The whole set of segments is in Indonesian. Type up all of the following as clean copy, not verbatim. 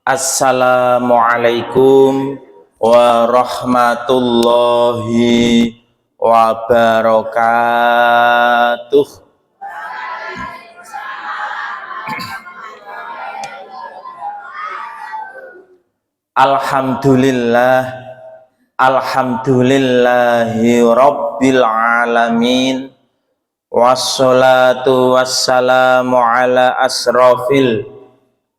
Assalamualaikum warahmatullahi wabarakatuh. Alhamdulillah, alhamdulillahi rabbil alamin. Wassalatu wassalamu ala asrafil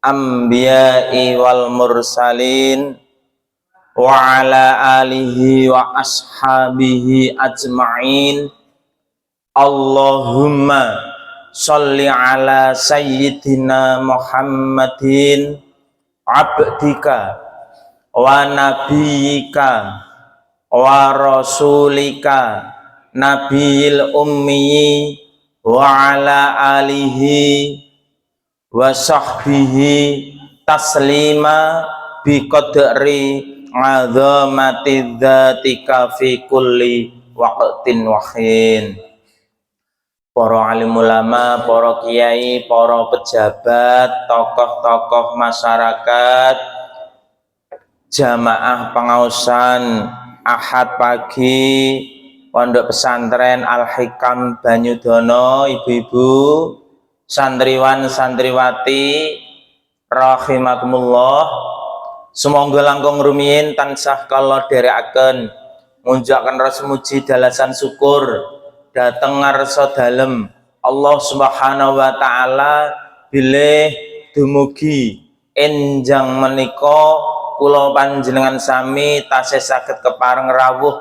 anbiya'i wal mursalin wa ala alihi wa ashabihi ajma'in. Allahumma sholli ala sayyidina Muhammadin abdika wa nabiyika wa rasulika nabiyil ummi wa ala alihi wa sahbihi taslima bi qadri azamati dzatika fi kulli waqtin wa hin. Para alim ulama, para kiai, para pejabat, tokoh-tokoh masyarakat, jamaah pengausan Ahad pagi Pondok Pesantren Al-Hikam Banyudono, ibu-ibu, santriwan santriwati rahimakumullah, semoga langkung rumiyin tansah kala dherekaken munjakaken rasa muji dalasan syukur dateng ngarsa dalem Allah Subhanahu wa taala bilih dumugi enjang menika kula panjenengan sami tasih saged kepareng rawuh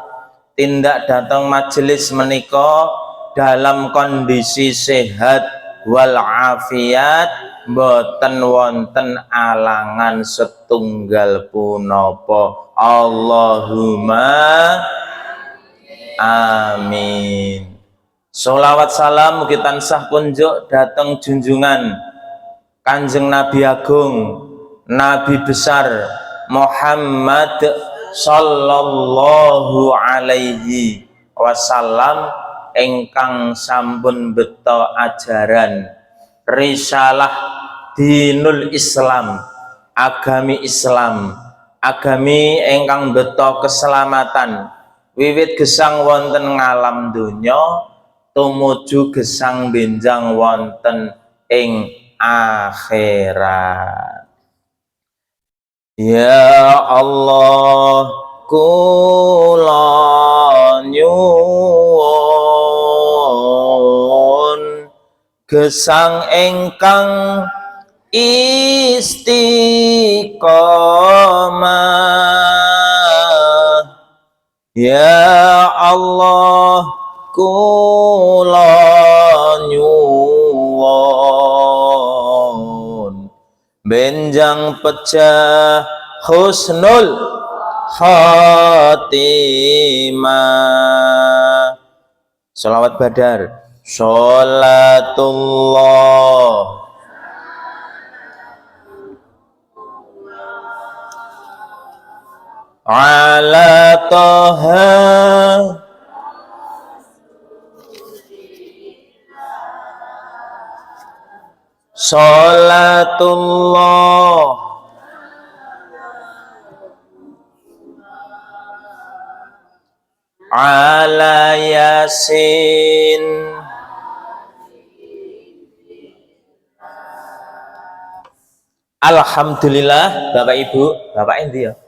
tindak dateng majelis menika dalam kondisi sehat wal afiat, boten wonten alangan setunggal punapa. Allahumma amin. Sholawat salam mugi tansah kunjuk dateng junjungan Kanjeng Nabi Agung, Nabi besar Muhammad sallallahu alaihi wasallam engkang sampun beto ajaran risalah dinul Islam, agami Islam, agami engkang beto keselamatan wiwit gesang wonten ngalam donya tumuju gesang benjang wonten ing akhirat. Ya Allah, kula nyuwun gesang engkang istiqomah. Ya Allah, kula nyuwun benjang pecah husnul khatimah. Sholawat badar. Sholatullah ala toha sholatullah ala yasin. Alhamdulillah, Bapak Ibu, Bapak endi ya?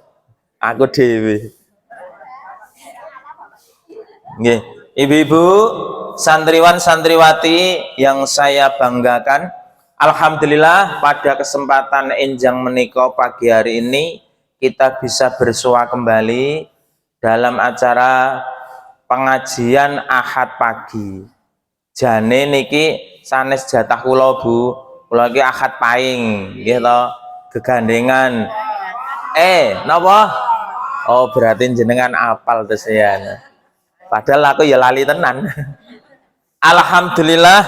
Aku dewe. Nggih, ibu-ibu, santriwan santriwati yang saya banggakan, alhamdulillah pada kesempatan enjang menika pagi hari ini kita bisa bersua kembali dalam acara pengajian Ahad pagi. Jane niki sanes jatah kula Bu, kula iki Ahad paing nggih to, gegandengan. Napa? Oh, berarti jenengan apal terus ya. Padahal aku ya lali tenan. Alhamdulillah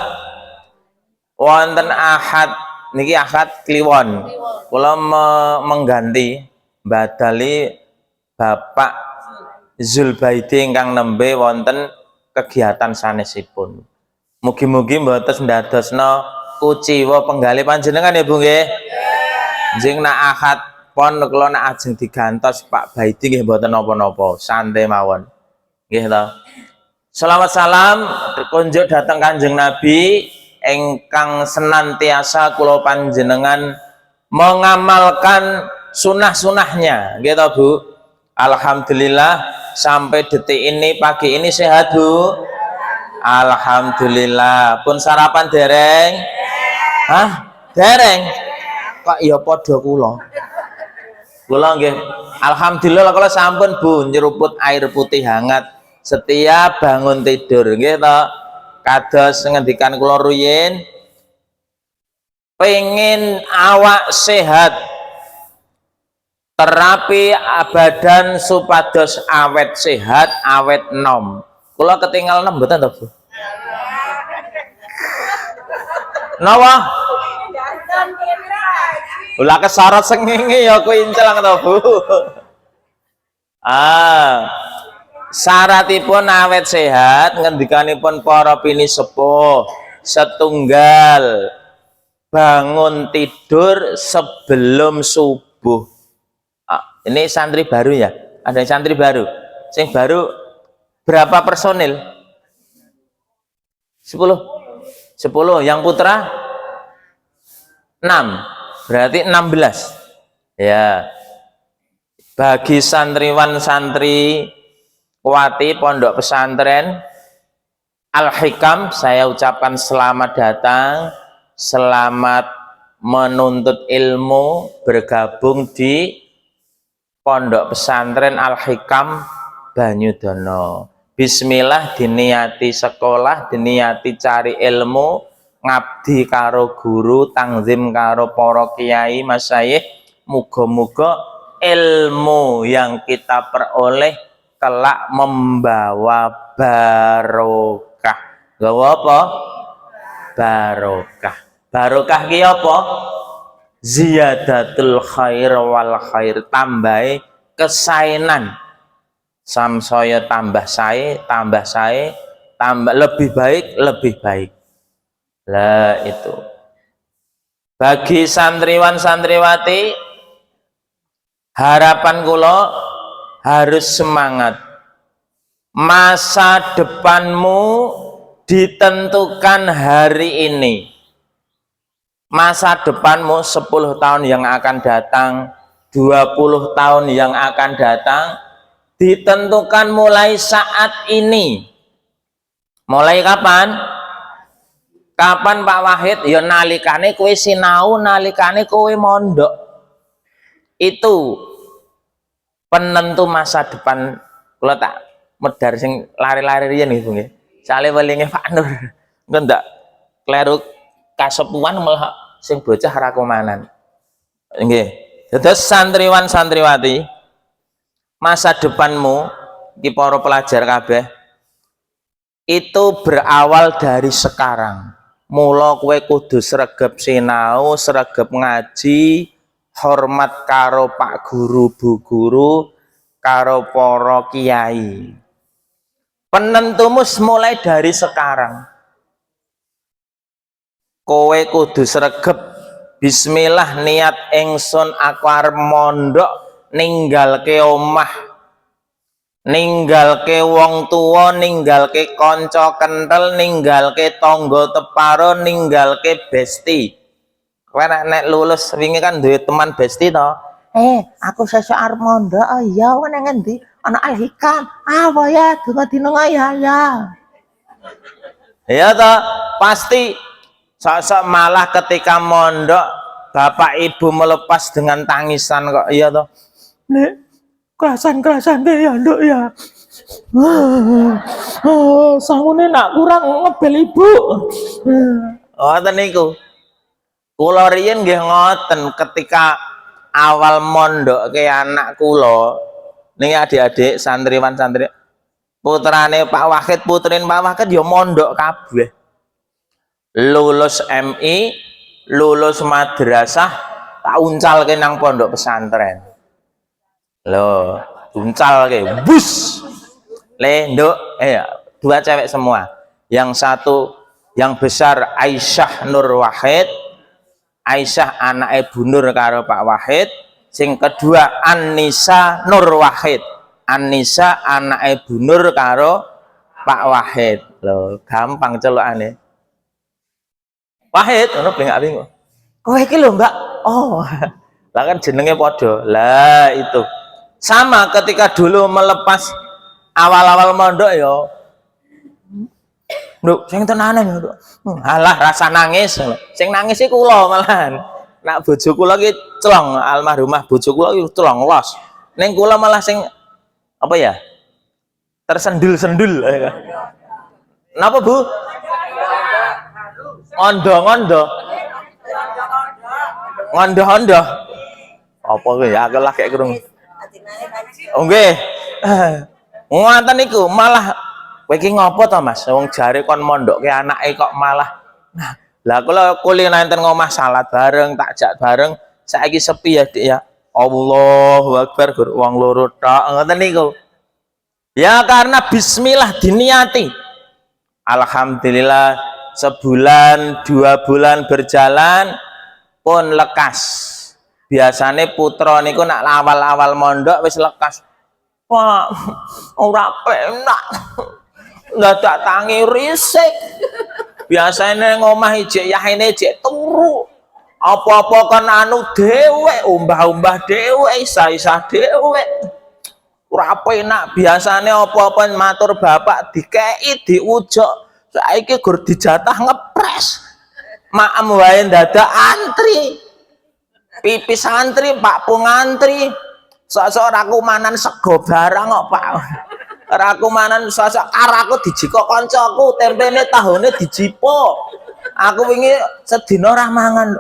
wonten ahad niki ahad kliwon. Kula mengganti badali Bapak Zulbaidi ingkang nembe wonten kegiatan sanesipun. Mugi-mugi mboten ndadosna kuciwa penggalih panjenengan ya Bu nggih. Jeng nak ahad pon kula nak ajeng digantos Pak Baidi nggih mboten napa-napa, santai mawon. Nggih to. Selawat salam kunjuk datang Kanjeng Nabi engkang senantiasa kula panjenengan mengamalkan sunah-sunahnya gitu Bu. Alhamdulillah sampai detik ini pagi ini sehat Bu. Alhamdulillah. Pun sarapan dereng? Hah? Dereng? Kok ya padha kula. Kula nggih alhamdulillah kula sampun Bu nyeruput air putih hangat setiap bangun tidur nggih to. Kados ngendikan kula ruyin pengen awak sehat terapi badan supados awet sehat awet nom. Kula ketinggal nom mboten to Bu? Napa? Ulah kesorot sengenge ya kuwi incelang to Bu. Syaratipun awet sehat ngendikanipun para pini sepuh setunggal bangun tidur sebelum subuh. Ini santri baru ya? Ada santri baru? Sing baru berapa personil? 10? 10 yang putra 6 berarti 16 ya. Bagi santriwan santri Wati Pondok Pesantren Al-Hikam saya ucapkan selamat datang, selamat menuntut ilmu, bergabung di Pondok Pesantren Al-Hikam Banyudono. Bismillah diniati sekolah, diniati cari ilmu, ngabdi karo guru, tangzim karo para kiai masyayikh. Muga-muga ilmu yang kita peroleh kelak membawa barokah. Gawa apa? Barokah. Barokah ki apa? Ziyadatul khair wal khair, tambahi kesainan. Samsaya tambah sae, tambah lebih baik. Lah itu. Bagi santriwan santriwati harapan kula harus semangat. Masa depanmu ditentukan hari ini. Masa depanmu 10 tahun yang akan datang, 20 tahun yang akan datang ditentukan mulai saat ini. Mulai kapan? Kapan Pak Wahid? Ya nalikane kowe sinau, nalikane kowe mondok. Itu penentu masa depan. Kula tak medar sing lari-lari riyen nggih Bu nggih. Sale welinge Pak Nur. Engko ndak kleru kasepuan malah sing bocah ra komanan. Nggih. Dados santriwan santriwati masa depanmu iki para pelajar kabeh itu berawal dari sekarang. Mula kowe kudu sregep sinau, sregep ngaji, hormat karo Pak Guru, Bu Guru, karo para kiai. Penentumu mulai dari sekarang. Kowe kudu sregep bismillah niat ingsun aku arep mondok, ninggalke omah, ninggalke wong tua, ninggalke kanca kenthel, ninggalke tangga teparo, ninggalke besti. Kowe nek lulus wingi kan duwe teman besti to. Aku sesuk arep mondok. Oh iya, kowe nang endi? Ana Al-Hikam. Apa ya? Dina ya. Ya to, pasti sosok malah ketika mondok bapak ibu melepas dengan tangisan kok. Iya to. Nek kerasan deh ya nduk ya. Sangune nak kurang ngebel ibu. Ngoten niku. Kula riyen nggih ngoten ketika awal mondok ke anak kula Ning adik-adik santriwan santri putrane Pak Wahid, putrin Pak Wahid ya mondok kabeh. Lulus MI, lulus madrasah, tak uncalke nang pondok pesantren. Loh, uncalke, bus. Nduk, dua cewek semua. Yang satu yang besar Aisyah Nur Wahid, Aisyah anake Bu Nur karo Pak Wahid. Sing kedua Annisa Nur Wahid, Annisa anake Bu Nur karo Pak Wahid. Loh, gampang celukane. Wahid, ngono bengak-bengok. Kowe iki lho, Mbak. Oh. Lah kan jenenge padha. Lah itu. Sama ketika dulu melepas awal-awal mondok ya. Nduk, sing tenanan nduk. Alah rasa nangis. Sing nangis iki kula malahan. Nak bojo kula iki celong, almarhumah bojo kula iki celong los. Ning kula malah sing apa ya? Tersendul-sendul. Napa, Bu? Ngondo-ngondo. Ngondo-ngondo. Apa kuwi ya? Aku lagi krungu. Oh nggih. Ngoten niku malah kowe iki ngopo to, Mas? Wong jare kon mondokke anake kok malah. Nah, lah kula kulino enten ngomah salat bareng, takjak bareng. Saiki sepi ya, Dik ya. Allahu Akbar, gur wong loro tok. Ngoten niku. Ya karena bismillah diniati. Alhamdulillah sebulan 2 bulan berjalan pun lekas. Biasane putra niku nak awal-awal mondok wis lekas. Wah, ora penak. Dadak tangi risik. Biasane ngomah ijek yahine ijek turu. Apa-apa kan anu dhewe, umbah-umbah dhewe, isa-isa dhewe. Ora penak. Biasane apa-apa matur bapak dikei diujok. Saiki gur dijatah ngepres. Maem wae dadak antri. Pipis antri, Pak Pung antri. Sok-sok ora kumanan sego barang kok, Pak. Ora kumanan sok-sok karaku dijikok kancaku, tempene tahune dijipuk. Aku wingi sedina ora mangan.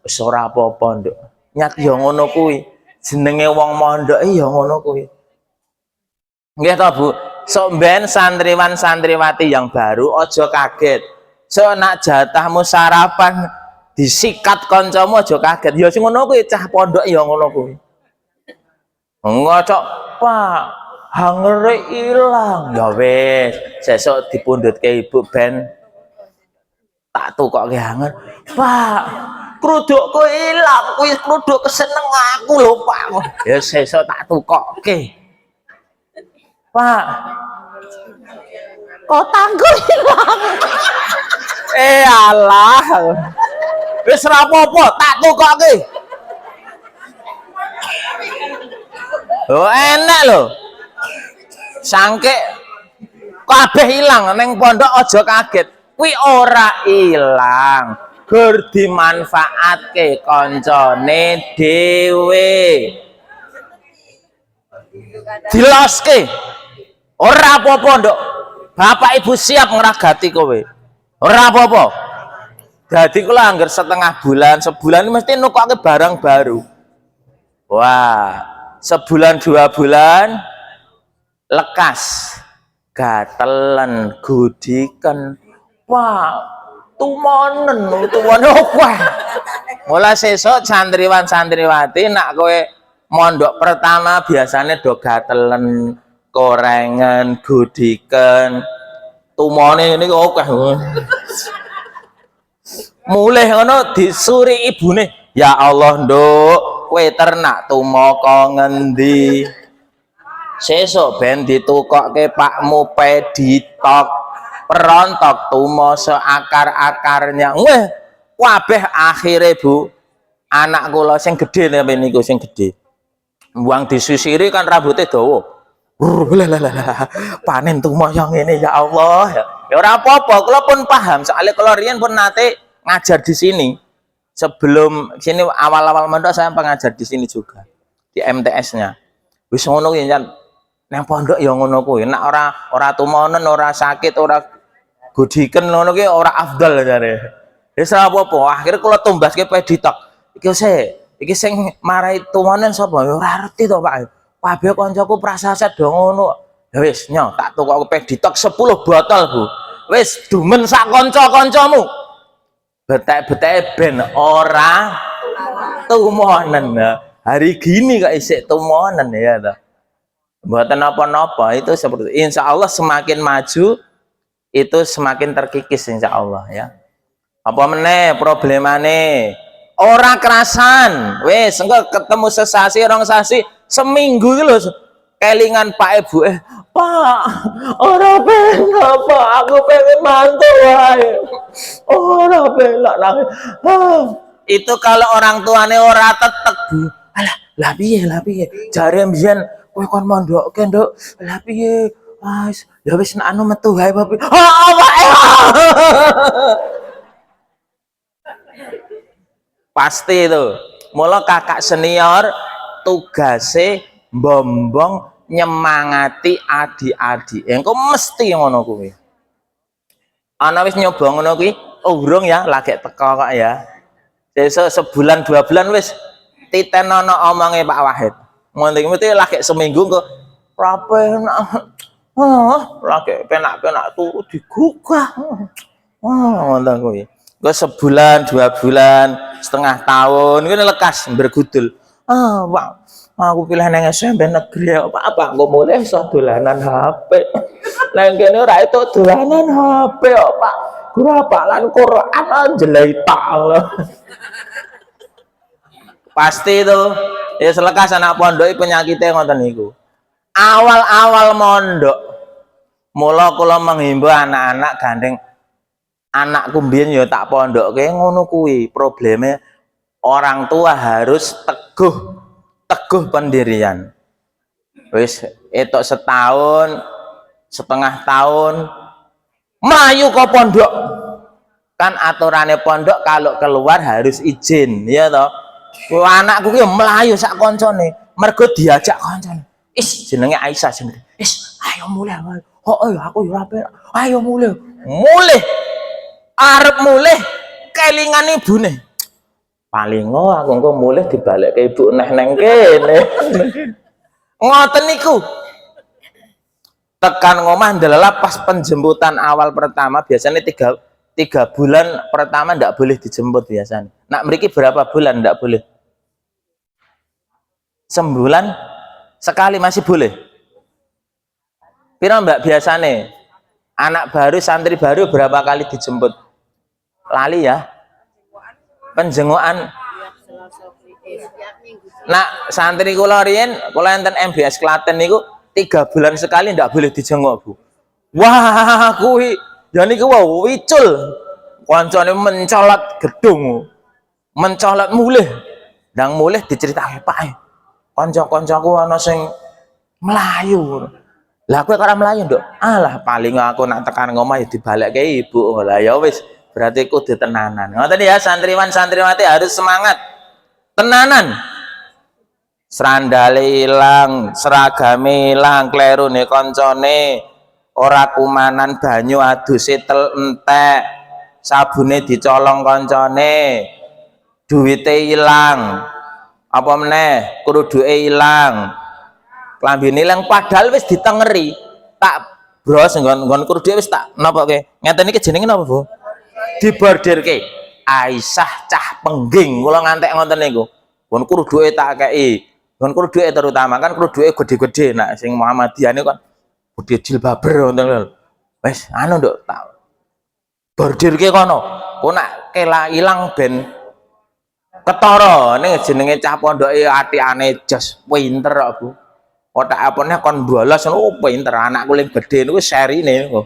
Wis ora apa-apa, Nduk. Nyak ya ngono kuwi. Jenenge wong mondoke ya ngono kuwi. Nggih to, Bu. Sok ben santriwan santriwati yang baru ojo kaget. Sok nak jatahmu sarapan disikat kancamu aja kaget. Ya sing ngono kuwi cah pondok ya ngono kuwi. Ngocok, Pak, hangere ilang. Ya wis, sesuk dipundhutke Ibu ben tak tukokke hanger. Pak, krudukku ilang. Kuwi kruduk keseneng aku lho, Pak. Ya sesuk tak tukokke. Pak, kotaku hilang. Alah. Wis ora apa-apa, tak tukokke. Oh, enak lho. Sangke kabeh ilang ning pondok aja kaget. Kuwi ora ilang. Gur dimanfaatke kancane dhewe. Diloske. Ora apa-apa, Nduk. Bapak Ibu siap ngragati kowe. Ora apa-apa. Jadi kula anggar setengah bulan, sebulan mesti nukokke barang baru. Wah, sebulan 2 bulan lekas. Gatelen, gudiken. Wah, tumonen wah. Mulai sesuk santriwan santriwati nak kowe mondok pertama biasanya do gatelen, korengan, gudiken, tumone ini oke. Mulai ngono disuri ibune, ya Allah Nduk, kowe ternak tumaka ngendi? Sesuk ben ditukokke pakmu peditok, perontok tumo seakar-akarnya. Weh, kabeh akhire Bu, anak kula sing gedhe niku sing gedhe. Buang disusiri kan rambutnya dawa. Panen tumo yang ini ya Allah. Ya ora apa-apa, kula pun paham soalnya kula riyen pun nate ngajar di sini. Sebelum sini awal-awal mondok saya pengajar di sini juga. Di MTS-nya. Wis ngono kuwi nang pondok ya ngono kuwi. Nek ora tumonen, ora sakit, ora gudiken ngono kuwi ora afdal jare. Wis apa-apa, akhire kula tumbaske peditok. Iki sing marai tumonen sapa? Ya ora ngerti to, Pak. kabeh kancaku prasaset do ngono. Ya wis, nyo tak tukokke peditok 10 botol, Bu. Wis dumen sak kanca-kancamu. Betek-beteke ben ora tumonen. Hari gini kok isik tumonen ya toh. Mboten napa-napa, itu seperti insya Allah semakin maju itu semakin terkikis insya Allah ya. Apa meneh problemane? Ora kerasan. Wis engko ketemu sesasi rong sasi seminggu iki lho kelingan Pak Ibu Pak, ora penak Pak, aku pengen mantu wae. Ora penak nangis. Itu kalau orang tuane ora tetek, Bu. Alah, lah piye? Jare mbiyen kowe kon mondokke, Nduk. Lah piye? Wis, ya wis nek anu metu wae, Pak. Pasti itu. Mula kakak senior tugase bombong nyemangati adik-adik. Engko mesti ngono kuwi. Ana wis nyoba ngono kuwi? Oh, urung ya, lagi teko kok ya. Besok sebulan 2 bulan wis titenono omonge Pak Wahid. Mesti lagi seminggu kok ora penak. Lagi penak-penak turu digugah. Ngono kuwi. Kok sebulan 2 bulan, setengah tahun ngene lekas bergudul. Pak, aku pilih nang SMP negeri apa kok mulai iso dolanan HP. Nang kene ora itu dolanan HP kok, Pak. Guru hafalan Quran jeletak. Pasti itu. Ya selekas anak pondok penyakitnya ngoten niku. Awal-awal mondok mula kula menghimbau anak-anak gandeng anakku mbiyen ya tak pondokke ngono kuwi. Probleme orang tua harus teguh pendirian. Wis etok setahun, setengah tahun melayu ke pondok. Kan aturannya pondok kalau keluar harus izin, ya toh. Anakku ki melayu sak koncone, mergo diajak koncone. Jenenge Aisyah jenenge. Ayo mulai. Oh, aku yo ape. Ayo mulai. Arep mulai kelingan ibune. Palingo aku engko mulai dibalekke ibu neng kene. Ngoten niku. Tekan ngomah ndelala pas penjemputan awal pertama biasanya 3 bulan pertama ndak boleh dijemput biasanya. Nak mriki berapa bulan ndak boleh? Sebulan sekali masih boleh. Pira Mbak biasane? Anak baru, santri baru berapa kali dijemput? Lali ya? Penjengukan. Nah, santri kula riyen, kula enten MBS Klaten niku 3 bulan sekali ndak boleh dijenguk, Bu. Wah, kuwi ya niku wau wicul. Kancane mencolot gedung. Mencolot mulih. Ndang mulih diceritake Pak. Kanca-kancaku ana sing melayu. Lah kowe kok ora melayu, Nduk? Alah paling aku nak tekan ngomah ya dibalekke ibu. Lah ya wis, berarti kudu tenanan. Ngoten ya santriwan santriwati harus semangat. Tenanan. Srandale ilang, seragame ilang, klerune kancane, ora kumanan banyu aduse tel entek, sabune dicolong kancane, duwite ilang. Apa meneh keruduke ilang, klambine ilang padahal wis ditengeri. Tak bros nggon keruduke wis tak napoke. Ngeten iki jenenge napa, Bu? Dibordirke. Aisyah cah pengging kula ngantek ngoten niku. Nggon keruduke tak kei. Nggon keruduke terutama kan keruduke gede-gede. Nah sing Muhammadiyah niku kan gede jilbaber ngoten lho. Wis anu Nduk tak bordirke kono. Kok nak kela ilang ben ketara ning jenenge cah pondoke atikane jos pinter kok, Bu. Otak apane kon bolos pinter anakku ling gedhe niku serine niku.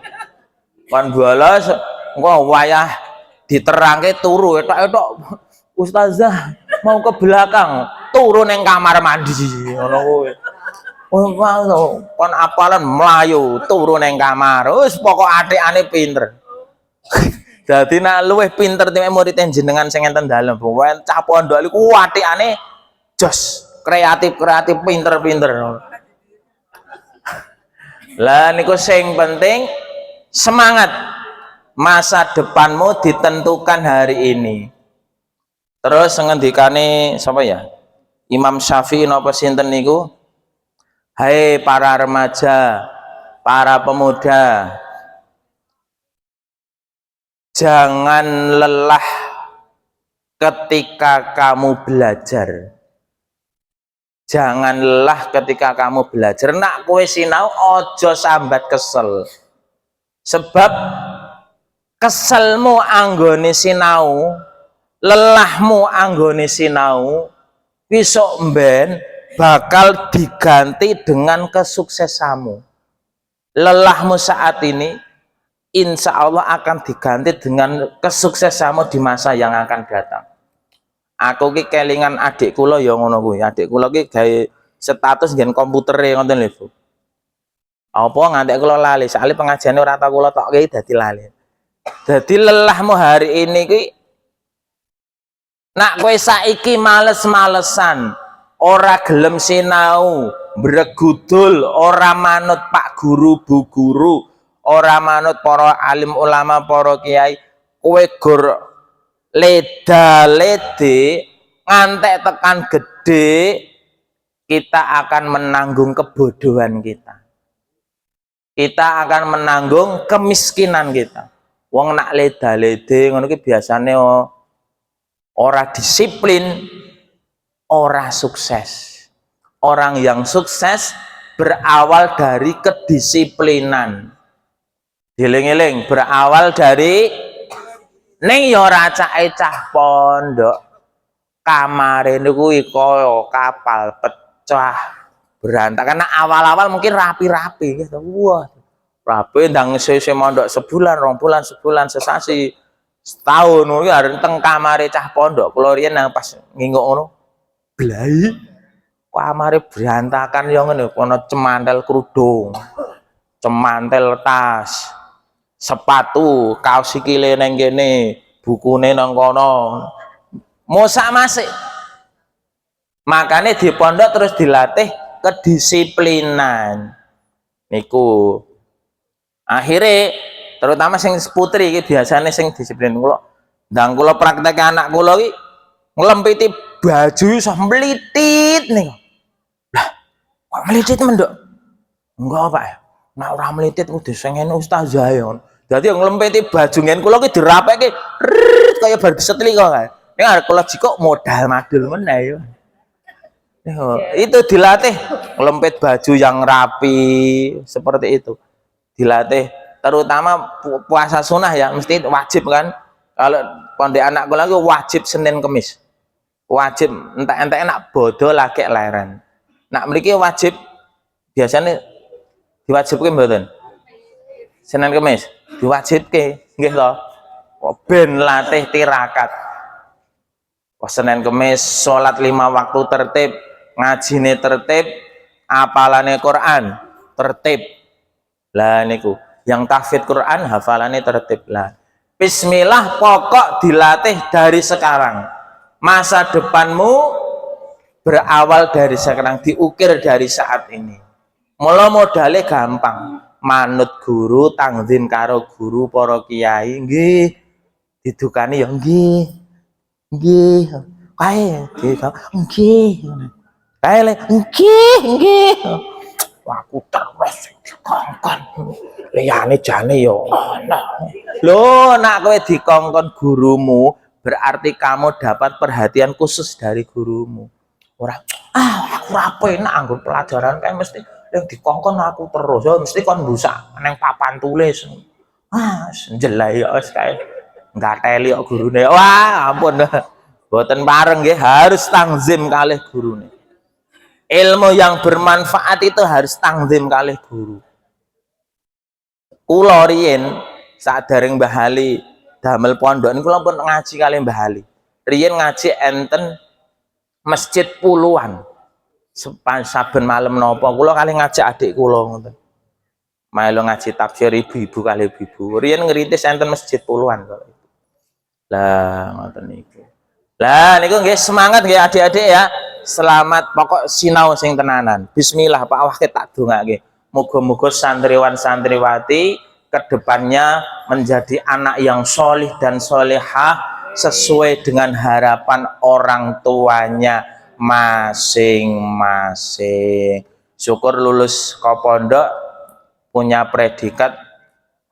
Kon bolos engko wayah diterangke turu etok-etok Ustazah mau ke belakang turu ning kamar mandi ngono kuwi. Oh, kon apalan melayu turu ning kamar. Wis pokok atikane pinter. Dadi nak luwih pinter timbang murid jenengan sing enten dalem. Pokoke cah pondok iku atikane jos, kreatif pinter. Lah niku sing penting semangat. Masa depanmu ditentukan hari ini. Terus ngendikane sapa ya? Imam Syafi'i napa sinten niku? Hai para remaja, para pemuda, jangan lelah ketika kamu belajar. Jangan lelah ketika kamu belajar. Nak kowe sinau ojo sambat kesel. Sebab keselmu anggone sinau, lelahmu anggone sinau, besok mben bakal diganti dengan kesuksesanmu. Lelahmu saat ini insya Allah akan diganti dengan kesuksesanmu di masa yang akan datang. Aku ki kelingan adik kula ya ngono kuwi. Adik kula ki gawe status nggen komputere ngoten lho, Bu. Apa ngantek kula lali, soalnya pengajiane ora tau kula tokke dadi lali. Dadi lelahmu hari ini ki nak kowe saiki males-malesan, ora gelem sinau, bregudul, ora manut Pak Guru, Bu Guru, ora manut para alim ulama, para kiai, kowe gur leda-lede ngantek tekan gede, kita akan menanggung kebodohan kita. Kita akan menanggung kemiskinan kita. Wong nak leda-lede ngono ki biasane ora disiplin, ora sukses. Orang yang sukses berawal dari kedisiplinan. Dieling-eling, berawal dari ning ya ora cah pondok. Kamare niku kaya kapal pecah berantakan. Karena awal-awal mungkin rapi-rapi gitu. Wah, rapi ndang sese mondok sebulan, 2 bulan, sebulan, sesasi, setahun ngono ki arep teng kamare cah pondok. Kula riyen nang pas nginguk ngono, blai kamare berantakan ya ngene, kono cemantel kerudung, cemantel tas, sepatu, kaos sikile nang kene, bukune nang kono. Mosak masih. Makanya di pondok terus dilatih kedisiplinan. Niku. Akhirnya terutama sing putri iki biasane sing disiplin kula. Ndang kula praktek anak kula iki nglempiti baju iso melitit niku. Lah, kok melitit mendok? Enggak, Pak. Nek ora melitit kudu sengene ustazah ya. Dadi nglempiti baju ngen kula ki dirapeke kaya bar setlika kae. Nek arep kula jikok modal madul meneh ya. Itu dilatih ngelempit baju yang rapi seperti itu. Dilatih terutama puasa sunnah ya, mesti wajib kan. Kalau pondok anakku lagi wajib Senin Kemis. Wajib entek-entek nak bodo lagi leren. Nak mriki wajib biasanya diwajibke mboten? Senin Kemis diwajibke nggih to. Ben latih tirakat. Senin Kemis salat 5 waktu tertib, ngajine tertib, apalane Quran tertib. Lah niku, yang tahfidz Quran hafalannya tertib lah. Bismillah pokok dilatih dari sekarang. Masa depanmu berawal dari sekarang, diukir dari saat ini. Mula modalnya gampang. Manut guru, tangzim karo guru, para kiai nggih. Didukani ya nggih. Nggih. Kae nggih. Kae le nggih. Aku terus dikongkon. Liyane jane ya ana. Lho, nak kowe dikongkon gurumu, berarti kamu dapat perhatian khusus dari gurumu. Ora, aku ora penak anggo pelajaran kae mesti yang dikongkon aku terus. Ya mesti kon busak nang papan tulis. Jelai ya wis kae. Ngateli kok gurune. Wah, ampun. Mboten pareng nggih, harus tangzim kalih gurune. Ilmu yang bermanfaat itu harus tangzim kalih guru. Kula riyen sadereng Mbah Ali damel pondok niku kula pun ngaji kalih Mbah Ali. Riyen ngaji enten masjid puluhan. Saben malam napa kula kalih ngajak adik kula ngoten. Melu ngaji tafsir ibu-ibu kalih ibu. Riyen ngerintis enten masjid puluhan kok. Lah ngoten niku. Lah niku nggih semangat nggih adik-adik ya. Selamat pokok sinau sing tenanan. Bismillah Pak Wahid tak dongake. Moga-moga santriwan santriwati kedepannya menjadi anak yang solih dan solehah sesuai dengan harapan orang tuanya masing-masing. syukur lulus ke pondok punya predikat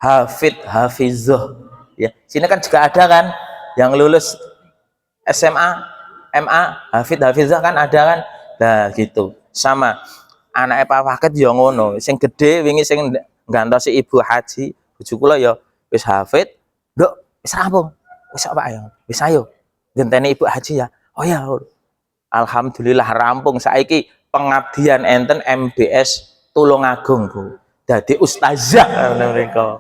hafid hafizah ya. Sini kan juga ada kan yang lulus SMA MA hafid hafizah kan ada kan. Nah gitu sama anaknya Pak Fakit ya ngono sing gede wingi sing ngantosi ibu haji bojo kula ya wis hafid nduk wis rampung wis Pak ya wis ayo genteni ibu haji ya. Oh ya alhamdulillah rampung saiki pengabdian enten MBS Tulungagung Bu dadi ustazah mereka.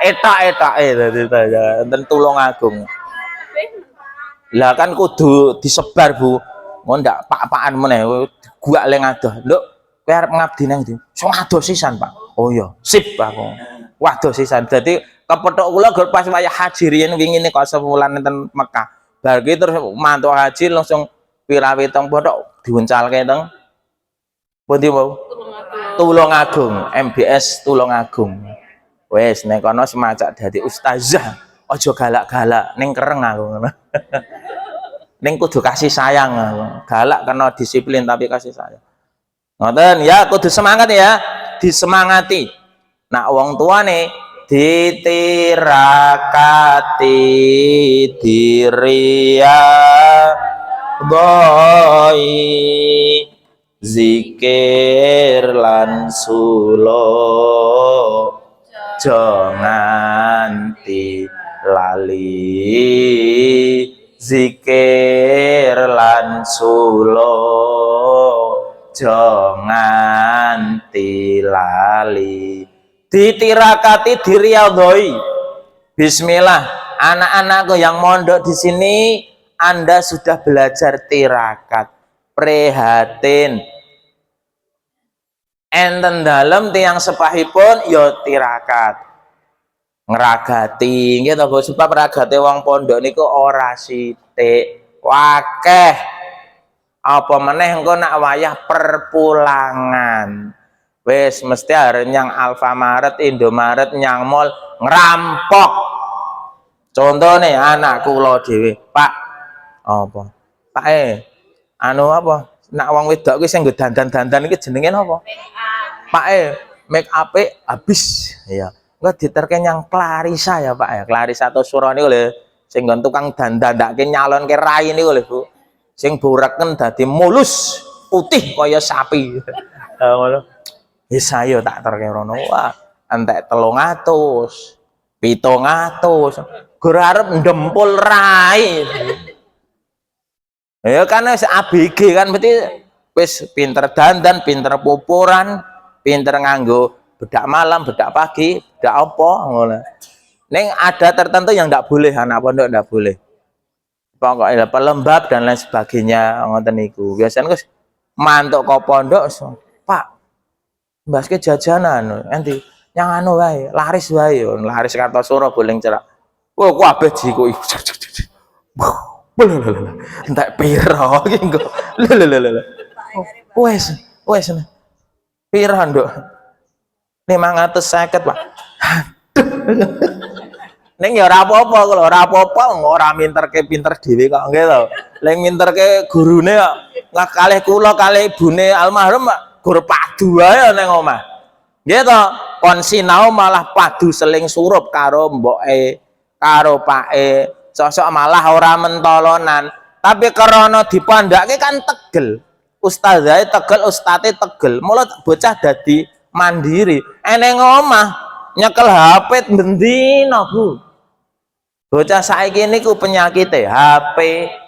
Etak dadi enten Tulungagung. Lah kan kudu disebar Bu. Mau ndak pak-pakan meneh gua le ngadoh. Nduk, kowe arep ngabdi nang ndi? Sing ngadoh sisan, Pak. Oh iya, sip aku. Waduh sisan. Dadi kepethuk kula gur pas wayah haji riyen wingi nek sebulan enten Mekah. Bar ki terus mantuk haji langsung pirawi teng pondok diuncalke teng pundi mau? Tulungagung, MBS Tulungagung. Wes nek kono semacak dadi ustazah. Aja galak-galak ning kereng aku ngono. Ning kudu kasih sayang, galak karena disiplin tapi kasih sayang. Ngoten ya, kudu semangat ya, disemangati. Nak wong tuane ditirakati diria boy zikir lan sulo jangan lali zikir lan sulo jangan lali ditirakati diriadhoi. Bismillah anak-anakku yang mondok di sini Anda sudah belajar tirakat prihatin enten dalem tiang sepahipun yo tirakat ngeragati gitu Bu sebab ragate wong pondok niku ora sithik wakeh apa meneh engko nak wayah perpulangan wis mesti arep nyang Alfamaret Indomaret nyang mall ngerampok contohnya anak kula dhewe Pak apa Pak anu apa nak wong wedok kuwi sing nggo dandan-dandan iki jenenge napa Pak make up habis ya enggak diterke yang Clarissa ya Pak ya Clarissa atau Suro niku lho sing nggon tukang dandandake nyalonke rai niku lho Bu sing bureken dadi mulus putih kaya sapi ngono wis ayo tak terke rono wah entek 300 700 gur arep ndempul rai ya kan wis ABG kan berarti wis pinter dandan pinter pupuran pinter nganggo bedak malam, bedak pagi, bedak apa ngono. Ning ada tertentu yang enggak boleh anak pondok enggak boleh. Pokoknya pelembab dan lain sebagainya ngoten niku. Biasanya Gus mantuk ke pondok, Pak. Mbaske jajanan nanti yang anu wae, laris wae, laris Kartosuro boleh cerak. Wah, kabeh jiku. Entek piro iki engko. Lho. Wes. Piro, Nduk? 550 Pak. Ning ya ora apa-apa kok ora apa-apa ora minterke pinter dhewe kok nggih to. Leng minterke gurune kok kalih kula kalih ibune almarhum gur padu wae ning omah. Nggih to, kon sinau malah padu seling surup karo mboke, karo pake, sosok malah ora mentolonan. Tapi karena dipandhake kan tegel. Ustazahe tegel, ustate tegel. Mula bocah dadi mandiri eneng omah nyekel HP bendina Bu bocah saiki niku penyakit HP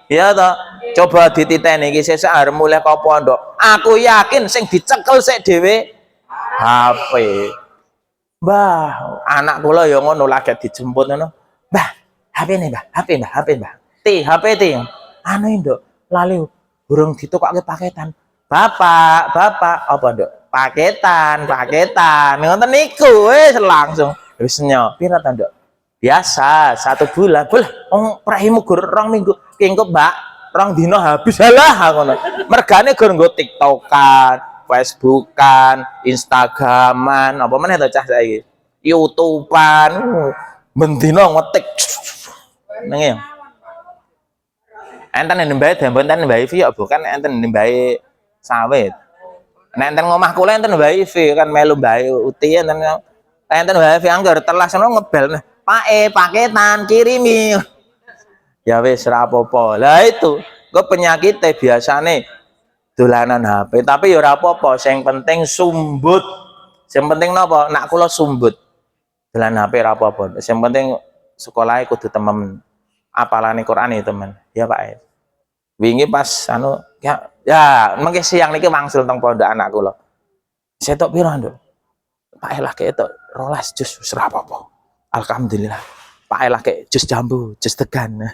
ya toh coba dititeni iki sesuk arep mulih ke pondok aku yakin sing dicekel sik dhewe HP Mbah anak kula ya ngono lagi dijemput ngono Mbah HP Mbah HP anu Nduk lali burung ditokokke paketan Bapak apa Nduk paketan ngoten niku wis langsung wis nyo pira ta Nduk biasa 1 bulan boleh wong prahimu gur 2 minggu engko Mbak 2 dina habis halah ngono mergane gur nggo TikTokan Facebookan Instagraman apa meneh to cah saiki YouTubean bendina ngetik neng enten nembae damben enten nembae view bukan enten nembae sawit Nek enten ngomah kula enten wifi kan melu bae uti enten wifi anggar telas ngono ngebel. Paketan kirimi. Ya wis ora apa-apa. Lah itu, kok penyakite biasane dolanan HP, tapi ya ora apa-apa, sing penting sumbut. Sing penting napa? Nak kula sumbut. Dolan HP ora apa-apa. Sing penting sekolahnya kudu temen apalane Quran ya temen. Ya Pak. Wingi pas anu ya mengke siang niki wangsul teng pondok anak kula. Setok piro, Nduk? Pak Elah ketok 12 jus wis ora apa-apa. Alhamdulillah. Pak Elah kek jus jambu, jus tegan.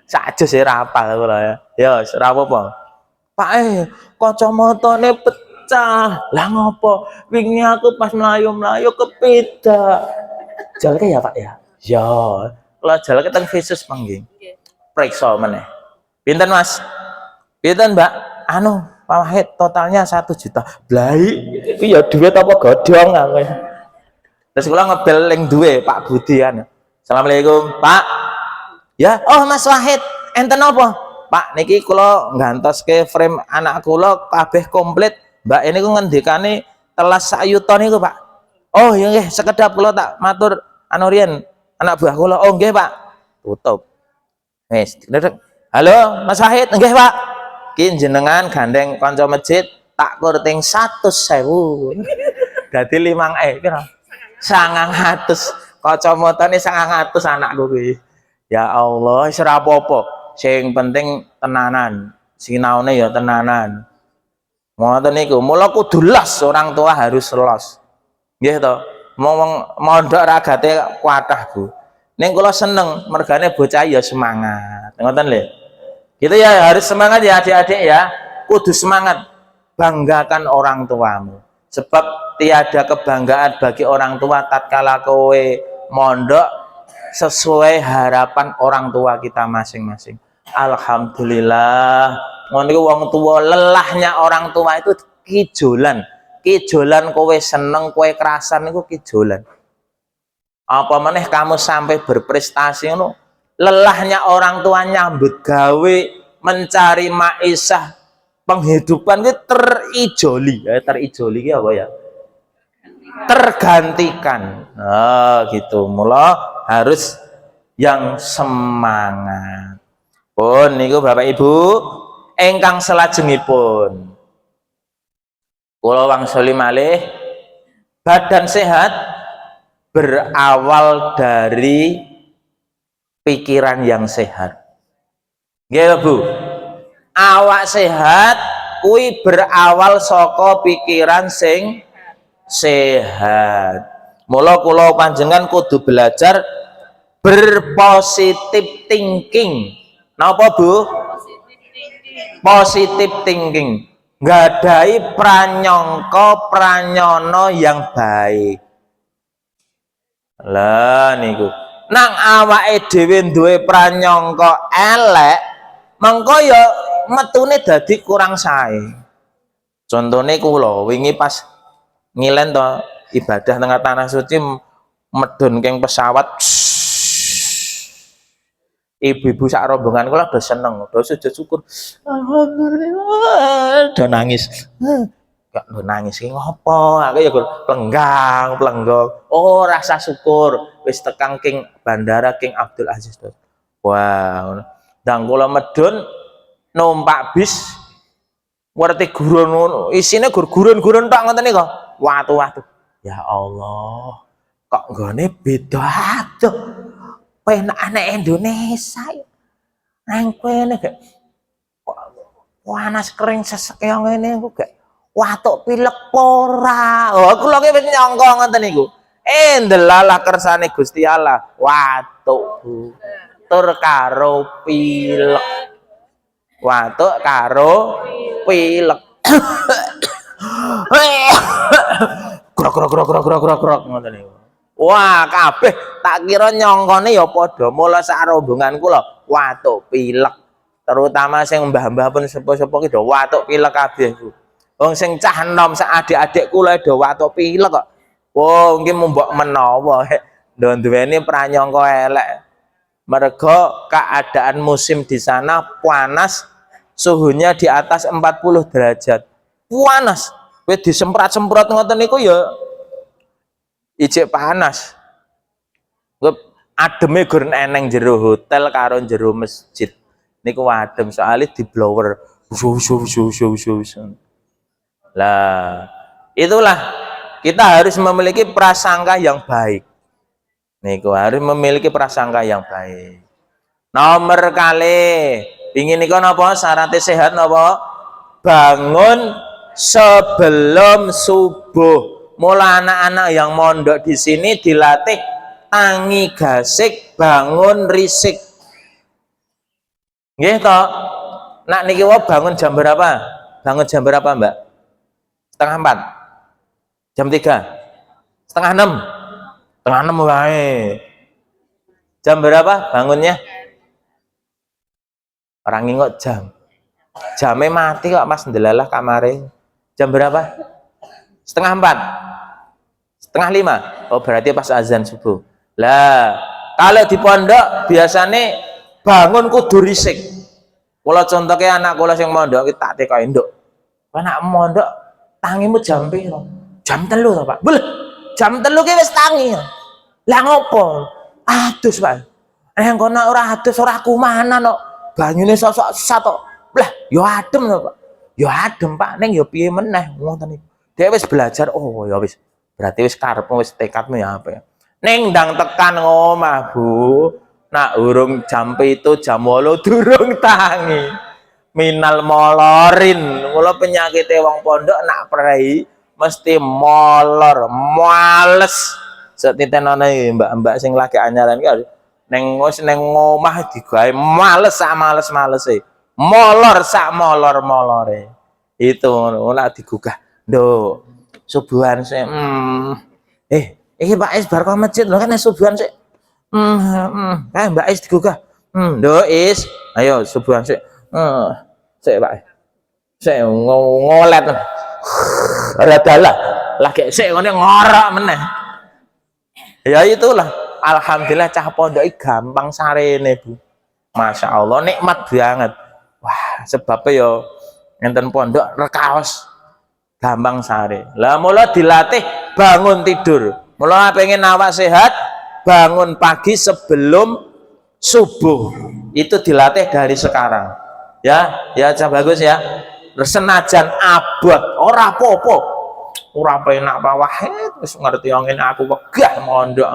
Sak jus ora apal kula ya. Ya wis ora apa-apa. Pak kacamatane pecah. Lah ngopo? Wingi aku pas mlayu-mlayu kepedak. Jalke ya Pak ya? Ya. Kula jalke teng Visus panggih. Priksa meneh. Pinten Mas? Pinten Mbak? Anu, Pak Wahid totalnya 1 juta. Blai, iki ya duit apa godhong aku. Terus kula ngebel ning duwe Pak Budian. Assalamualaikum, Pak. Ya, oh Mas Wahid, enten apa? Pak, niki kula ngantoske frame anak kula kabeh komplit. Mbak ini ku ngendikane telas sak yuta niku, Pak. Oh, iya nggih, sekedap kula tak matur anu riyen anak buah kula. Oh, nggih, Pak. Tutup. Wis, halo, Mas Wahid, nggih, Pak. Ki jenengan gandeng kanca masjid tak kurting 100.000. Dadi 5 pira? 900. Kacamatane 900 anakku kuwi. Ya Allah, wis ora apa-apa. Sing penting tenanan. Sinaune ya tenanan. Ngoten niku, mula kudu los, orang tua harus los. Nggih to. Mondok ragate kuatah, Bu. Ning kula seneng mergane bocah ya semangat. Ngoten lho. Gitu ya, harus semangat ya adik-adik ya. Kudu semangat. Banggakan orang tuamu. Sebab tiada kebanggaan bagi orang tua tatkala kowe mondok sesuai harapan orang tua kita masing-masing. Alhamdulillah. Ngono wong tua, lelahnya orang tua itu kijolan. Kijolan kowe seneng, kowe kerasan niku kijolan. Apa meneh kamu sampai berprestasi ngono. Lelahnya orang tua nyambut gawe mencari maisha penghidupan itu terijoli ya, terijoli apa ya, tergantikan. Nah, gitu. Mula harus yang semangat pun niku Bapak Ibu engkang selajengipun kula wangsuli malih. Badan sehat berawal dari pikiran yang sehat. Nggih Bu. Awak sehat kuwi berawal saka pikiran sing sehat. Mula kula panjenengan kudu belajar berpositif thinking. Napa Bu? Positif thinking. Nggadahi pranyangka pranyono yang baik. Lah niku. Nang awake dhewe duwe pranyangka elek, mengko ya metune dadi kurang sae. Contone kula wingi pas ngilen to ibadah tengah tanah suci medun keng pesawat. Ibu-ibu sak rombongan kula do seneng, do sujud syukur. Alhamdulillah, do nangis. Gak do nangis ki ngopo? Aku ya plenggang, plenggong. Oh, rasa syukur wis tekang King Bandara King Abdul Aziz. Wah, ndang kula medun numpak bis ngerti gurun isine gurun-gurun tok ngoten niku. Watu-watu. Ya Allah, kok nggone beda adoh. Penakane Indonesia. Nang kene gak panas kering sesek yang ngene ku gak watuk pilek ora. Oh, kula ki wis nyangka ngoten niku. Ndelalah kersane Gusti Allah, watuk Bu. Tur karo pilek. Watuk karo pilek. Grok ngoten niku. Wah, kabeh tak kira nyongkone ya padha. Mula sak rombongan kula watuk pilek. Terutama sing mbah-mbah pun sepo-sepo ki do watuk pilek kabeh, Bu. Wong sing cah enom sak adik-adik kula do watuk pilek kok. Wo, nggih mbok menawa do duweni pranyangka elek. Mergo keadaan musim di sana panas, suhunya di atas 40 derajat. Panas. Kowe disemprot-semprot ngoten niku ya ijek panas. Kowe ademe gur eneng jero hotel karo jero masjid. Niku adem soalnya di blower. Lah, itulah kita harus memiliki prasangka yang baik. Niku harus memiliki prasangka yang baik. Nomor kali ingin niku napa syaratnya sehat napa? Bangun sebelum subuh. Mula anak-anak yang mondok di sini dilatih tangi gasik, bangun risik. Nggih toh? Nak niki wae bangun jam berapa? Bangun jam berapa, Mbak? Setengah 4. Jam 3. Setengah 6. Setengah 6 wae. Jam berapa bangunnya? Orang ngingok jam. Jamnya mati kok Mas ndelalah kamare. Jam berapa? Setengah 4. Setengah 5. Oh berarti pas azan subuh. Lah, kalau di pondok biasanya bangun kudu risik. Kalau contohnya anak kula sing mondok kita tak tekoki nduk. Anak mondok tangimu jam piro? Jam 3 to, Pak. Boleh. Jam 3 ki wis tangi. Lah ngopo? Adus, Pak. Yang kono ora adus ora kumanan kok. Banyune sosok satu. Lah, yo adem to, Pak. Yo adem, Pak. Ning yo piye meneh ngoten niku. Dhek wis belajar, oh ya wis. Berarti wis karepmu wis tekadmu ya apa ya. Ning ndang tekan ngomah, Bu. Nak urung jam itu jam 8 durung tangi. Minal molorin. Kula penyakite wong pondok nak prei mesti molor, males. Setitenane mbak-mbak sing lagi anyaran ki neng wis neng omah digawe males sak males-malese. Molor sak molor-molore. Itu ora digugah. Nduk, subuhan sik. Iki Pak Is bar masjid lho kan subuhan sik. Mbak Is digugah. Nduk Is, ayo subuhan sik. Sik Pak. Sik ngolet. Radalah. Lagi sik ngene ngorok meneh. Ya itulah. Alhamdulillah cah pondok gampang sarene, Bu. Masya Allah nikmat banget. Wah, sebabnya yo ngenten pondok rekaos gampang sare. Lah mula dilatih bangun tidur. Mula pengen awak sehat, bangun pagi sebelum subuh. Itu dilatih dari sekarang. Ya, ya bagus ya. Senajan abot ora apa-apa. Ora penak apa wae wis ngerti angin aku wegah mondok.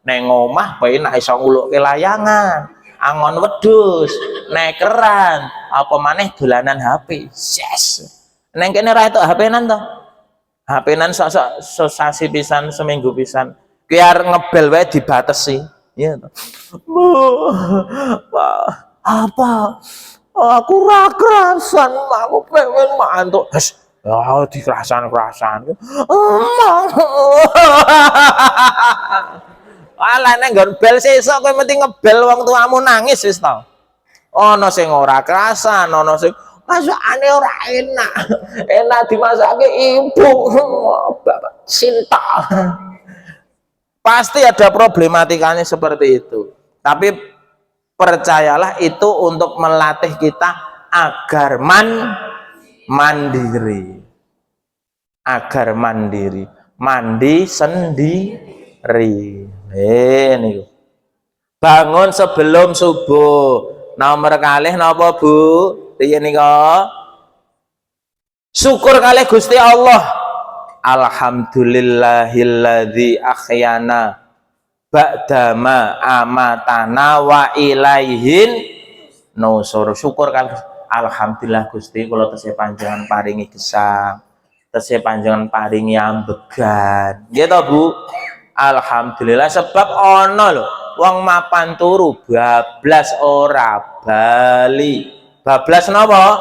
Neng omah penak iso ngulukke layangan, angon wedhus, nekeran, apa maneh dolanan HP. Yes. Neng kene ra etuk HP-nan to. HP-nan sok-sok sasi pisan, seminggu pisan. Biar ngebel wae dibatesi. Iya to. Apa? Aku ra kerasan, aku pengen mantuk. Oh, dikerasan-kerasan. Alah nek nggon bel sesuk kowe mesti ngebel wong tuamu nangis wis to. Ana sing ora kerasan, ana sing masakane ora enak. Enak dimasake ibu. Bapak Sinta. Pasti ada problematikanya seperti itu. Tapi percayalah itu untuk melatih kita agar mandiri. Agar mandiri. Mandi sendiri. Niku. Bangun sebelum subuh. Nomor kalih napa, Bu? Piye nika? Syukur kalih Gusti Allah. Alhamdulillahilladzi akhyana ba'dama amatana wa ilaihin nusur. Syukur kalih alhamdulillah Gusti kula tesih panjenengan paringi gesang. Tesih panjenengan paringi ambegan. Nggih to, Bu? Alhamdulillah sebab ono lho wong mapan turu bablas ora bali. Bablas napa?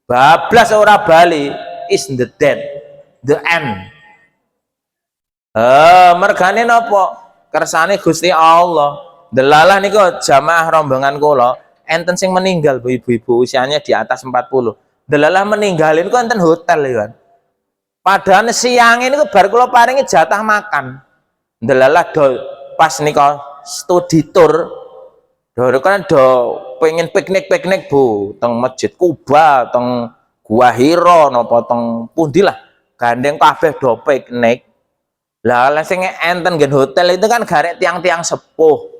Bablas ora bali is the dead, the end. Mergane napa? Kersane Gusti Allah. Delalah niku jamaah rombongan kula enten sing meninggal Bu, ibu-ibu usianya di atas 40. Delalah meninggalin kok enten hotel ya. Padahal siang ini bar kula paringi jatah makan. Delalah do pas nika studi tour. Do kan do pengen piknik-piknik Bu, teng Masjid Kuba, teng Gua Hiro napa teng pundi lah gandeng kabeh do piknik. Lah sing enten gen hotel itu kan garek tiang-tiang sepuh.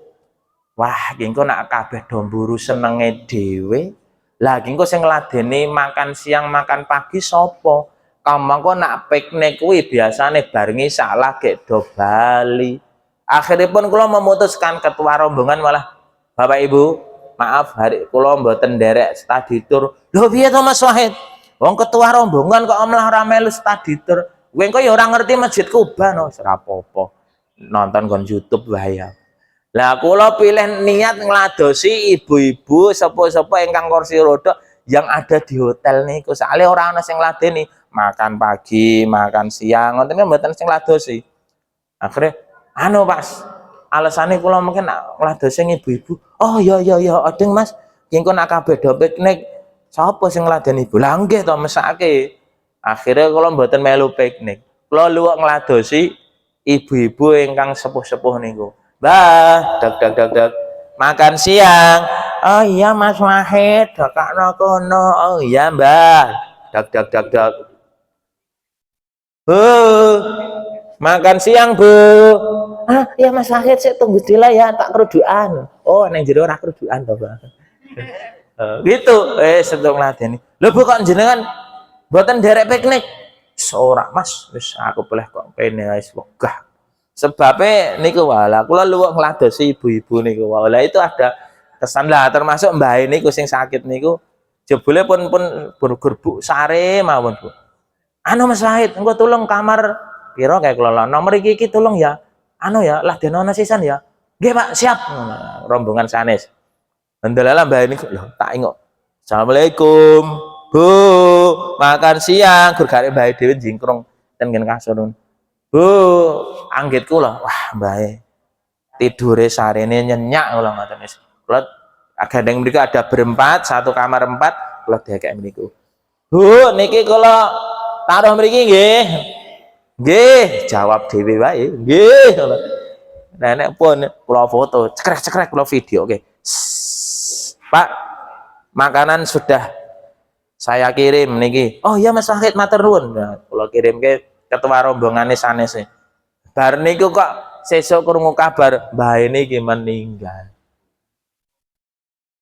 Wah, ki engko nak kabeh do mburu senenge dhewe. Lah ki engko sing ngladeni makan siang makan pagi sapa? Kamangko nak piknik kuwi biasane barengi salah gek do bali. Akhiripun kula memutuskan ketua rombongan malah Bapak Ibu, maaf hari kula mboten nderek study tour. Lho piye to Mas Wahid? Wong ketua rombongan kok malah ora melu study tour. Kowe engko ya ora ngerti Masjid Kuba no, ora apa-apa. Nonton kon YouTube wae ya. Lah kula pilih niat ngladosi ibu-ibu sepuh-sepuh ingkang kursi roda yang ada di hotel niku. Soale ora ana sing ngladeni makan pagi, makan siang, ngoten mboten sing ngladosi. Akhirnya anu Pas, alasannya kula mungkin ngladosi ibu-ibu. Oh iya adeng Mas, engko nak kabeh do piknik sapa sing ngladeni ibu? Lah nggih to mesake. Akhirnya kula mboten melu piknik. Kula luwek ngladosi ibu-ibu ingkang sepuh-sepuh niku. Mbah, dak. Makan siang. Oh iya Mas Wahid, dakakno kono. Oh iya Mbah. Dak. Bu, makan siang Bu. Ah iya Mas Wahid, saya tunggu dila ya, tak kerudukan. Oh neng jero ora kerudukan to Bang. Gitu, sedang ngladeni. Lho Bu kok jenengan mboten derek piknik? Ora Mas, wis aku boleh kok kene wis wegah. Sebabnya niku wala kula luwek ngladosi ibu-ibu niku wala itu ada kesan lah termasuk mbah niku sing sakit niku jebule pun bergerbuk sare mawon Bu. Anu Mas Wahid engko tulung kamar pira kayak kula nomor iki tulung ya. Anu ya lah denono sisan ya. Nggih Pak, siap. Rombongan sanes. Ndelalah mbah niku lho tak ingok. Assalamualaikum. Bu, makan siang gur garek mbah dhewe jingkrong ten nggen kasur. Bu, anggit kula. Wah, mbah tidure sarene nyenyak kula ngoten wis. Kula gandeng mriku ada berempat, satu kamar 4, kula dekek mriku. Bu, niki kula taruh mriki nggih. Nggih, jawab dhewe wae. Nggih. Nenek pun kula foto, cekrek kula video. Oke. Pak, makanan sudah saya kirim niki. Oh iya Mas Wahid matur nuwun. Nah, kula kirim ke ketua rombongane sanes. Bar niku kok sesuk krungu kabar mbah niki meninggal.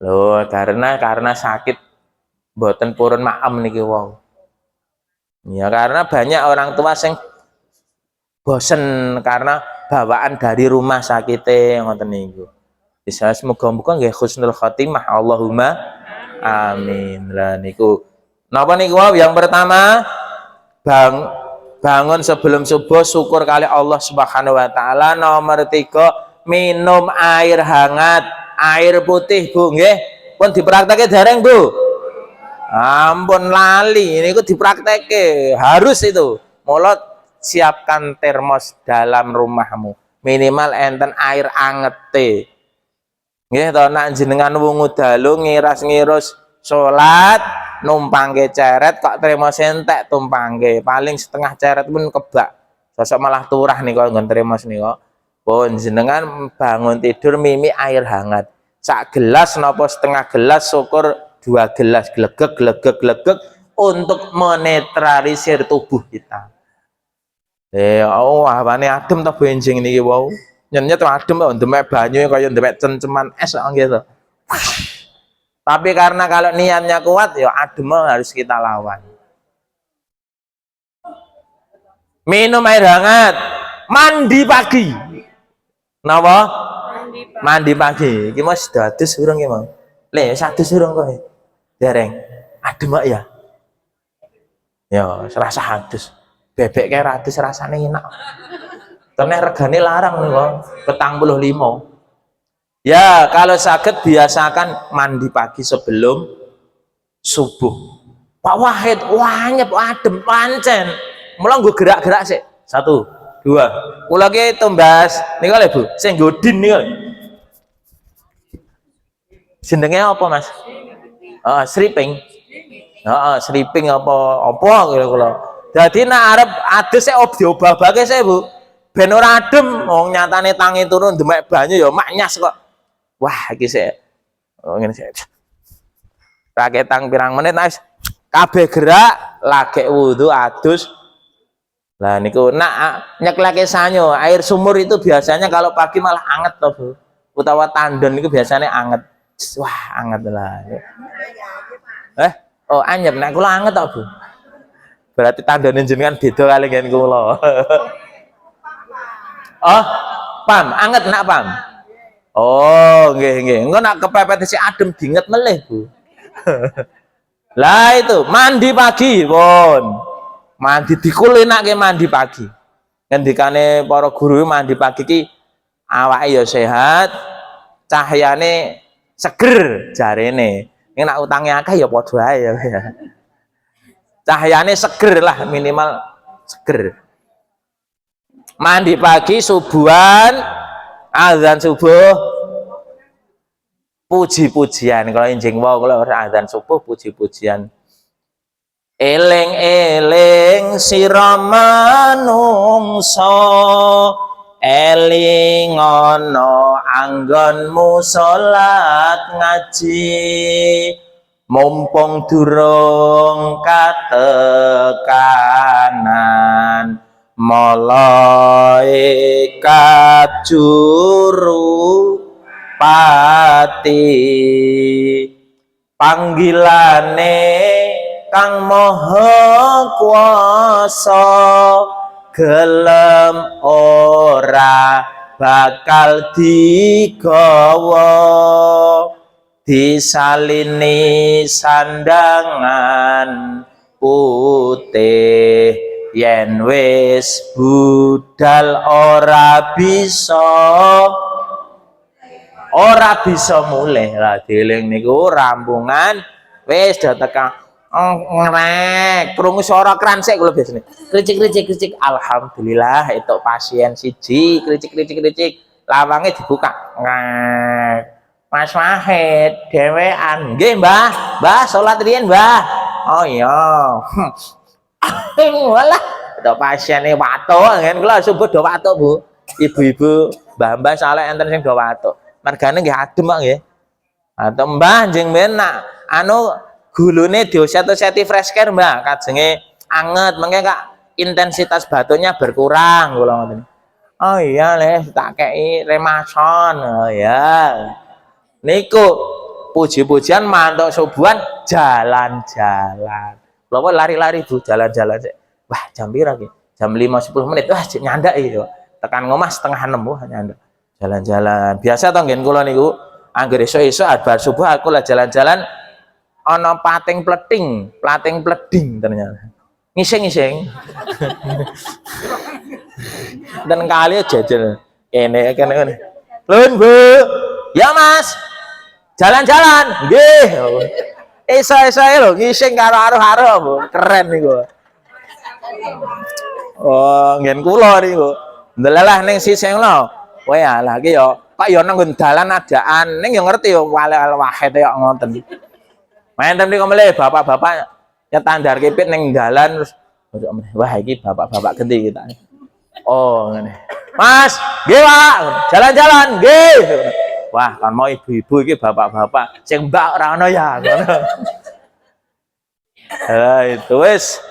Loh, karena sakit mboten purun maem niki wong. Ya karena banyak orang tua sing bosen karena bawaan dari rumah sakite ngoten niku. Bisa semoga-moga nggih husnul khotimah. Allahumma amin. Lah niku napa niku yang pertama bangun sebelum subuh syukur kali Allah Subhanahu wa taala. Nomor 3 minum air hangat, air putih Bu nggih. Pun dipraktekke dereng Bu? Ampun lali, ini ku dipraktekke harus itu. Mulot siapkan termos dalam rumahmu. Minimal enten air angete. Nggih to nek jenengan wungu dalu ngiras-ngirus salat numpangke ceret kok termos entek tumpangke paling setengah ceret pun kebak sosok malah turah nih kok nggon termos nih kok pun jenengan bangun tidur mimi air hangat sak gelas nopo setengah gelas syukur 2 gelas glegek untuk menetralisir tubuh kita. Oh awane adem to benjing niki wau nyenyet adem kok ndemek banyu kaya ndemek cenceman es kok gitu. Tapi karena kalau niatnya kuat ya adem harus kita lawan. Minum air hangat, mandi pagi. Napa? Mandi pagi. Iki Mas dados urung ki, Mang? Le, sadus urung kok. Dereng. Adem kok ya. Ya, rasa hadus. Bebek kayak ratus rasane enak. Karena regane larang nih kok, 45. Ya, kalau sakit biasakan mandi pagi sebelum subuh. Pak Wahid, wanyep adem pancen. Mula nggo gerak-gerak sih. 1, 2. Kula ki tumbas niku lho Bu, sing godin niku. Jenenge apa Mas? Oh, stripping. Heeh, stripping apa kula. Dadi nek arep adus sik diobah-obahke sik Bu. Ben ora adem, wong nyatane tangi turun demek banyu ya maknyas kok. Wah, iki sik ngene sik. Raketang pirang menit wis kabeh gerak lagi wudu adus. Lah niku nak nyekleke sanyo, air sumur itu biasanya kalau pagi malah anget toh Bu. Utawa tandon itu biasanya anget. Wah, anget lah. Oh anyep, nek kula anget toh Bu. Berarti tandone jenengan beda kali ngen kula. Oh, pam, anget nak pam. Oh, nggih nggih. Engko nak kepepet si adem dinget meleh, Bu. Lah itu, mandi pagi, pun. Mandi dikulinake mandi pagi. Ngendikane para guru mandi pagi ki awake ya sehat, cahyane seger jarene. Nek nak utange akeh ya padha ae ya. Cahyane seger lah, minimal seger. Mandi pagi subuhan, azan subuh, puji-pujian. Kalau enjing wae kalau azan subuh puji-pujian. Eling-eling sira manungsa, eling ana anggonmu salat ngaji, mumpung durung katekanan malaikat juru pati panggilane kang maha kuasa gelem ora bakal digawa disalini sandangan putih yen wis budal ora bisa mulih lah dieling niku rampungan wis do tekan ngrek krungu suara kransek kula biasane kricik alhamdulillah itu pasien siji kricik lawange dibuka ngrek Mas Wahid dhewean nggih Mbah salat riyen Mbah oh iya walah itu pasiene watuk kan kula subuh do watuk Bu ibu-ibu mbah-mbah saleh enten sing do watuk margane nggih adem kok nggih atau Mbah njing ben nak anu gulune dioset-oseti fresh care Mbak kajenge anget mengke Kak intensitas batunya berkurang kula ngoten oh iya le tak kei remason oh iya niku puji-pujian mantuk subuhan jalan-jalan lha lari-lari Bu jalan-jalan sik wah jam pira ki jam 5-10 menit wah nyandak iki tekan ngomah setengah 6 wah nyandak jalan-jalan biasa to nggen kula niku anggere esuk-esuk bar subuh aku lah jalan-jalan ana plating pleding ternyata ngising dan kali jajal kene lun Bu ya Mas jalan-jalan nggih esuk-esuk lho ngising karo aruh-aruh Bu keren niku oh ngen kula niku ndelalah ning sisih lho kowe alah iki ya kok ya nang dalan adaan ning ya ngerti ya wahid ya ngoten Mentem niku meleh bapak-bapak nyetandar kipit ning dalan terus wah iki bapak-bapak genti kita. Oh ngene. Mas, nggih Pak, jalan-jalan nggih. Wah, kan mau ibu-ibu iki bapak-bapak sing mbak ora ana ya ngono. Itu wis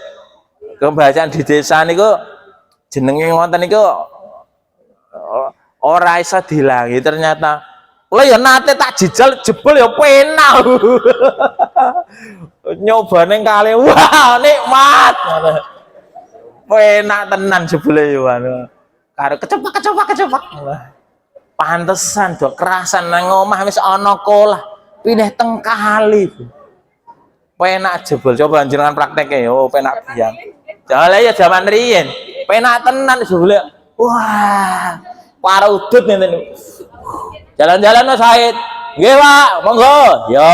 kebiasaan di desa niku jenenge ngoten niku ora iso dilangi ternyata kula ya nate tak jejal jebul ya penak. Nyoba ning kali wah nikmat. Penak tenan jebule yo anu. Karo kecopak. Pantesan do kerasan nang omah wis ana kolah. Pindah teng kali. Penak jebul coba jenengan prakteke yo penak biang. Jale ya jaman riyen. Penak tenan jebule. Wah, para udut ngene. Jalan-jalan Mas Said. Nggih, Pak, monggo. Yo.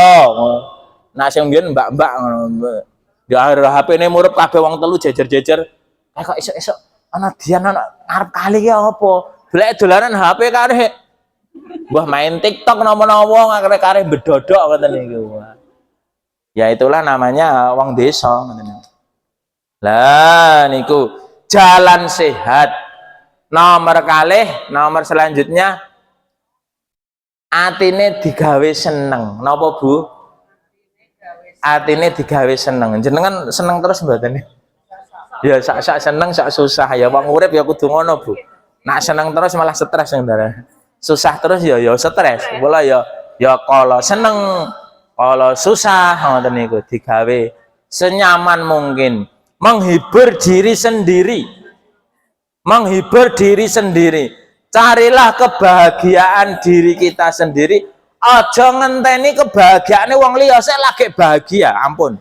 Nah sing mbiyen mbak-mbak ngono. Ya HP-ne murup kabeh wong telu jejer-jejer. Kok esuk-esuk ana dian ana arep kali ki apa? Golek dolanan HP karek. Mbah main TikTok napa-napa karek bedodok ngoten niku. Ya itulah namanya wong desa ngoten. Lah niku jalan sehat. Nomor selanjutnya atine digawe seneng napa Bu atine digawe seneng. Jenengan seneng terus mboten? Ya sak seneng sak susah ya wong urip ya kudu ngono Bu. Nak seneng terus malah stres ndara. Susah terus ya stres. Mula ya kalau seneng kalau susah ngoten niku digawe senyaman mungkin. Menghibur diri sendiri. Menghibur diri sendiri. Carilah kebahagiaan diri kita sendiri. Aja ngenteni kebahagiaane wong liya sik lagi bahagia, ampun.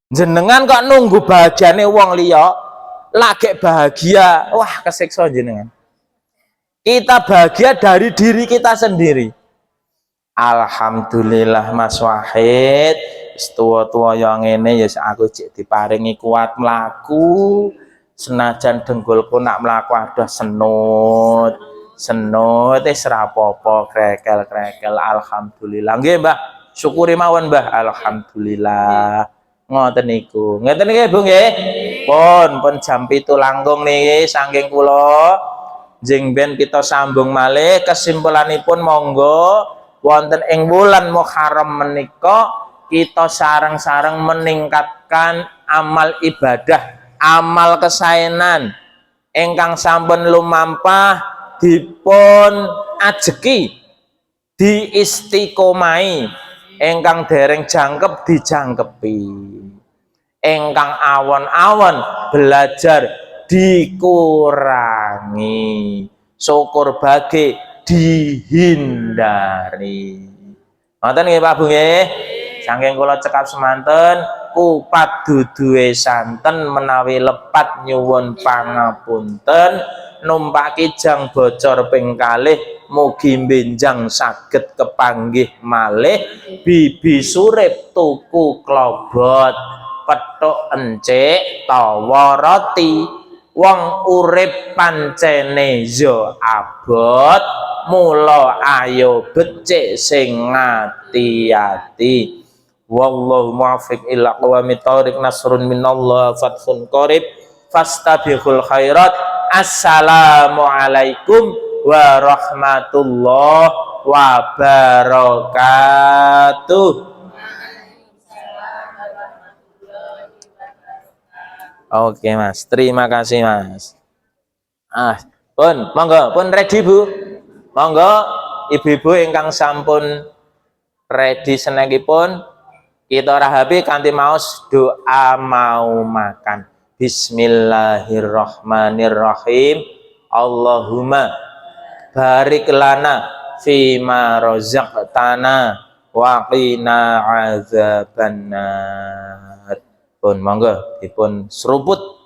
Jenengan kok nunggu bahagiane wong liya lagi bahagia, wah kesiksa jenengan. Kita bahagia dari diri kita sendiri. Alhamdulillah Mas Wahid, tua-tua yang ngene ya aku cek diparingi kuat mlaku. Senajan dengkulku nak mlaku aduh senut wis ra apa-apa krekel-krekel. Alhamdulillah. Nggih Mbah, syukuri mawon Mbah. Alhamdulillah. Ngoten niku. Ngeten nggih Bu nggih. Pun jam 7 langkung niki saking kula. Jeng ben kita sambung malih kesimpulanipun monggo wonten ing wulan Muharram menika kita sareng-sareng meningkatkan amal ibadah, amal kesaenan ingkang sampun lumampah dipun ajeki diistiqomai, ingkang dereng jangkep dijangkepi, ingkang awon-awon belajar dikurangi, syukur bagi dihindari. Ngoten nggih Pak Bu nggih. Saking kula cekap semanten kupat duduhe santen menawi lepat nyuwun pangapunten numpak kijang bocor ping kalih mugi benjang saged kepanggih malih bibi surip tuku klobot petuk encik tawa roti wong urip pancene yo abot mula ayo becik sing ngati-ati. Wallahu muwaffiq ila aqwamit thoriq, nasrun minallah fathun qarib fastabiqul khairat. Assalamualaikum warahmatullahi wabarakatuh. Oke Mas, terima kasih Mas. Pun monggo pun ready Bu. Monggo ibu-ibu ingkang sampun ready senengipun kita rahapi kanthi maos doa mau makan. Bismillahirrahmanirrahim. Allahumma barik lana fima razaqtana wa qina azabannar. Pun monggo dipun seruput.